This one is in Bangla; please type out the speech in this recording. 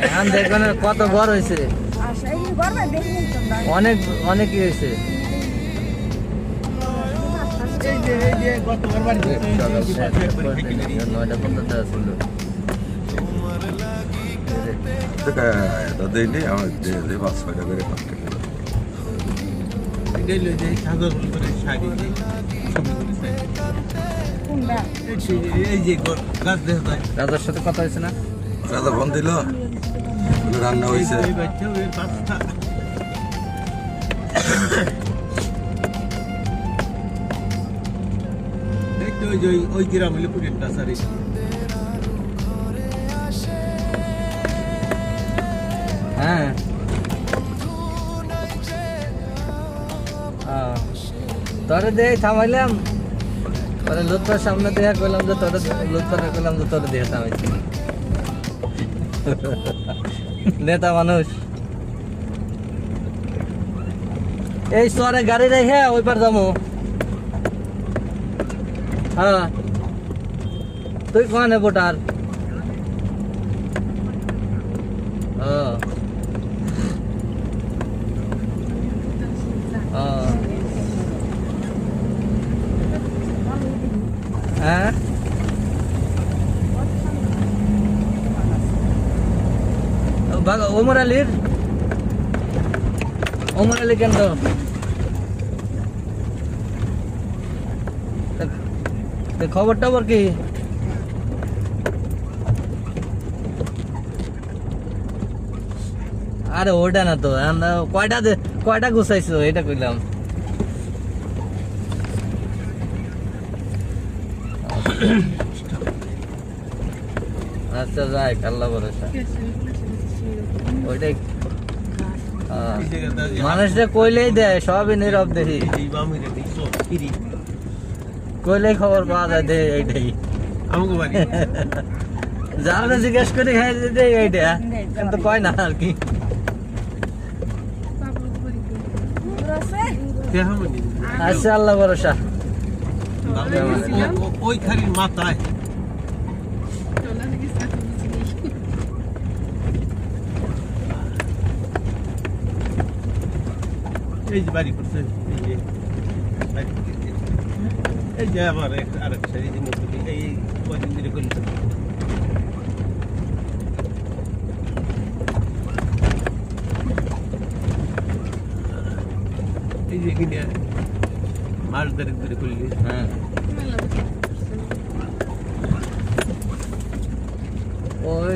এখন দেখবেন কত বড় হয়েছে, অনেক অনেকই হয়েছে। নয়টা 50 ছিল। দিইনি আমার দিয়ে 5-6টা করে পাক্কা রাজার সাথে কথা হয়েছে না? রাজা ফোন দিল, রান্না হয়েছে। ওই গ্রাম হলে পুরিটা সারি হ্যাঁ তোরে দিয়ে থামাইলাম, তোরে লুৎফার সামনে দিয়ে করলাম যে তোরে লুৎফারে করলাম যে তোরে দিয়ে থামাইছি। নেতা মানুষ এই শহরে গাড়ি রেখে ওই পার যাবো। হ্যাঁ তুই কোনে ভোটার? হ্যাঁ ওমর আলী কেন খবর টবর কি? আরে ওটা না তো, কয়টা গুছাইছো এটা কইলাম। আচ্ছা যাই, আল্লাহ ভরসা। ওইটাই মানুষটা কইলেই দেয়, সবই নীরব দেখি, কইলেই খবর পাওয়া যায়। দে এইটাই যারা জিজ্ঞেস করে খাই দে এইটা, কিন্তু কয় না আর কি। আচ্ছা আল্লাহ ভরসা। ওই খালির মাথায় এই যে বাড়ি করছে, এই যে আবার আরেক সারি এই কদিন ধরে করছে। এই যে এখানে মাছ ধরে করলি। হ্যাঁ ওই